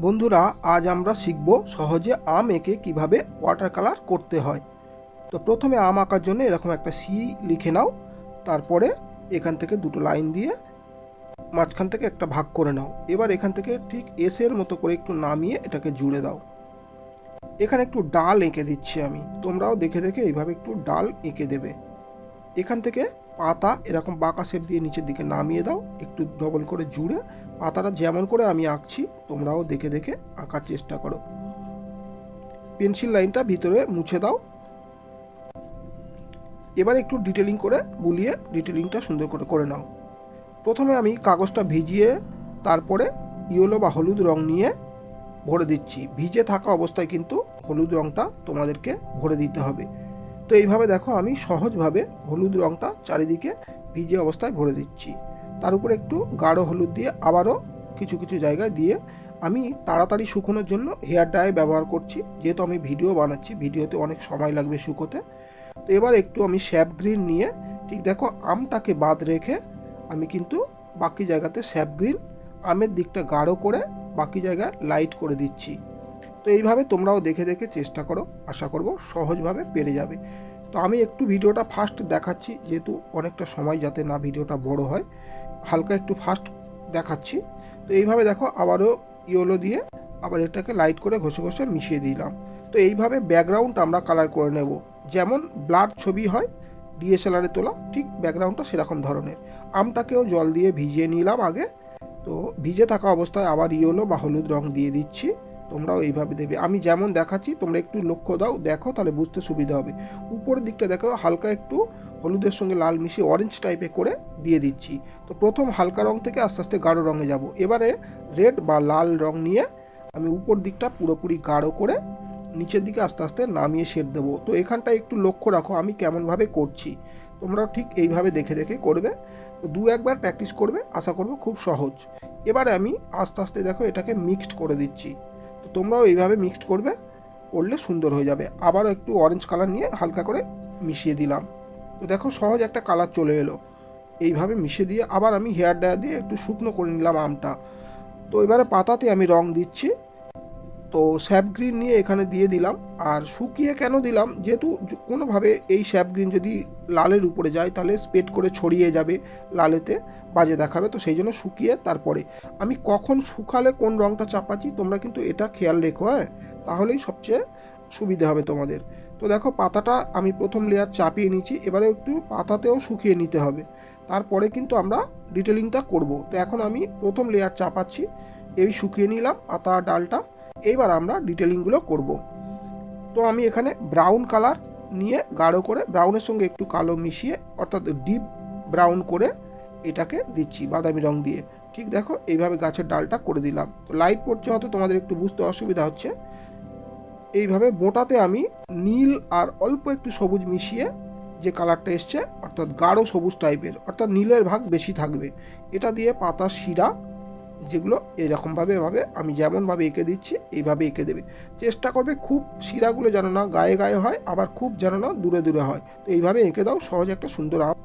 বন্ধুরা, আজ আমরা শিখব সহজে আম এঁকে কিভাবে ওয়াটার কালার করতে হয়। তো প্রথমে আম আঁকার জন্য এরকম একটা সি লিখে নাও। তারপরে এখান থেকে দুটো লাইন দিয়ে মাঝখান থেকে একটা ভাগ করে নাও। এবার এখান থেকে ঠিক এসের মতো করে একটু নামিয়ে এটাকে জুড়ে দাও। এখানে একটু ডাল এঁকে দিচ্ছি আমি, তোমরাও দেখে দেখে এইভাবে একটু ডাল এঁকে দেবে। এখান থেকে পাতা এরকম বাঁকা শেপ দিয়ে নিচের দিকে নামিয়ে দাও, একটু ডবল করে জুড়ে। পাতাটা যেমন করে আমি আঁকছি তোমরাও দেখে দেখে আঁকার চেষ্টা করো। পেন্সিল লাইনটা ভিতরে মুছে দাও। এবার একটু ডিটেলিং করে বুলিয়ে ডিটেলিংটা সুন্দর করে করে নাও। প্রথমে আমি কাগজটা ভিজিয়ে তারপরে ইয়েলো বা হলুদ রং নিয়ে ভরে দিচ্ছি। ভিজে থাকা অবস্থায় কিন্তু হলুদ রংটা তোমাদেরকে ভরে দিতে হবে। তো এইভাবে দেখো আমি সহজভাবে হলুদ রংটা চারিদিকে ভিজে অবস্থায় ভরে দিচ্ছি। তার উপরে একটু গাঢ় হলুদ দিয়ে আবারও কিছু কিছু জায়গায় দিয়ে আমি তাড়াতাড়ি শুকোনোর জন্য হেয়ার ড্রায়ার ব্যবহার করছি, যেহেতু আমি ভিডিও বানাচ্ছি, ভিডিওতে অনেক সময় লাগবে শুকোতে। তো এবার একটু আমি স্যাপ গ্রিন নিয়ে ঠিক দেখো আমটাকে বাদ রেখে আমি কিন্তু বাকি জায়গাতে স্যাপ গ্রিন আমের দিকটা গাঢ় করে বাকি জায়গায় লাইট করে দিচ্ছি। তো এইভাবে তোমরাও দেখে দেখে চেষ্টা করো, আশা করব সহজভাবে পেরে যাবে। তো আমি একটু ভিডিওটা ফাস্ট দেখাচ্ছি, যেহেতু অনেকটা সময় যাতে না ভিডিওটা বড় হয়, হালকা একটু ফাস্ট দেখাচ্ছি। তো এইভাবে দেখো আবারও ইয়েলো দিয়ে আবার এটাকে লাইট করে ঘষে ঘষে মিশিয়ে দিলাম। তো এইভাবে ব্যাকগ্রাউন্ড আমরা কালার করে নেব, যেমন ব্লাড ছবি হয় ডিএসএলআরে তোলা, ঠিক ব্যাকগ্রাউন্ডটা সেরকম ধরনের। আমটাকেও জল দিয়ে ভিজিয়ে নিলাম আগে। তো ভিজে থাকা অবস্থায় আবার ইয়েলো বা হলুদ রং দিয়ে দিচ্ছি। তোমরাও এইভাবে দেবে, আমি যেমন দেখাচ্ছি তোমরা একটু লক্ষ্য দাও, দেখো তাহলে বুঝতে সুবিধা হবে। উপরের দিকটা দেখো হালকা একটু হলুদের সঙ্গে লাল মিশিয়ে অরেঞ্জ টাইপে করে দিয়ে দিচ্ছি। তো প্রথম হালকা রং থেকে আস্তে আস্তে গাঢ় রঙে যাব। এবারে রেড বা লাল রং নিয়ে আমি উপর দিকটা পুরোপুরি গাঢ় করে নিচের দিকে আস্তে আস্তে নামিয়ে শেড দেবো। তো এখানটা একটু লক্ষ্য রাখো আমি কেমনভাবে করছি, তোমরাও ঠিক এইভাবে দেখে দেখে করবে। তো দু একবার প্র্যাকটিস করবে, আশা করবো খুব সহজ। এবারে আমি আস্তে আস্তে দেখো এটাকে মিক্সড করে দিচ্ছি। তো তোমরাও এইভাবে মিক্সড করবে, করলে সুন্দর হয়ে যাবে। আবারও একটু অরেঞ্জ কালার নিয়ে হালকা করে মিশিয়ে দিলাম। তো দেখো সহজ একটা কালার চলে এলো। এইভাবে মিশিয়ে দিয়ে আবার আমি হেয়ার ড্রায়ার দিয়ে একটু শুকনো করে নিলাম আমটা। তো এবারে পাতাতে আমি রং দিচ্ছি। তো স্যাপ গ্রিন নিয়ে এখানে দিয়ে দিলাম। আর শুকিয়ে কেন দিলাম, যেহেতু কোনোভাবে এই স্যাপ গ্রিন যদি লালের উপরে যায় তাহলে স্প্রেড করে ছড়িয়ে যাবে, লালেতে বাজে দেখাবে। তো সেই জন্য শুকিয়ে তারপরে আমি কখন শুকালে কোন রঙটা চাপাচ্ছি তোমরা কিন্তু এটা খেয়াল রেখো, হ্যাঁ, তাহলেই সবচেয়ে সুবিধে হবে তোমাদের। তো দেখো পাতাটা আমি প্রথম লেয়ার চাপিয়ে নিচ্ছি, এবারে একটু পাতাতেও শুকিয়ে নিতে হবে, তারপরে কিন্তু আমরা ডিটেলিংটা করব। তো এখন আমি প্রথম লেয়ার চাপাচ্ছি, এই শুকিয়ে নিলাম পাতা ডালটা। এইবার আমরা ডিটেলিংগুলো করব। তো আমি এখানে ব্রাউন কালার নিয়ে গাঢ় করে ব্রাউনের সঙ্গে একটু কালো মিশিয়ে, অর্থাৎ ডিপ ব্রাউন করে এটাকে দিচ্ছি বাদামি রং দিয়ে। ঠিক দেখো এইভাবে গাছের ডালটা করে দিলাম। তো লাইট পড়ছে হয়তো তোমাদের একটু বুঝতে অসুবিধা হচ্ছে। এইভাবে মোটাতে আমি নীল আর অল্প একটু সবুজ মিশিয়ে যে কালারটা এসছে, অর্থাৎ গাঢ় সবুজ টাইপের, অর্থাৎ নীলের ভাগ বেশি থাকবে, এটা দিয়ে পাতার শিরা যেগুলো এরকমভাবে এভাবে আমি যেমনভাবে এঁকে দিচ্ছি এইভাবে এঁকে দেবে। চেষ্টা করবে খুব শিরাগুলো যেন না গায়ে গায়ে হয়, আবার খুব যেন না দূরে দূরে হয়। তো এইভাবে এঁকে দাও, সহজ একটা সুন্দর আম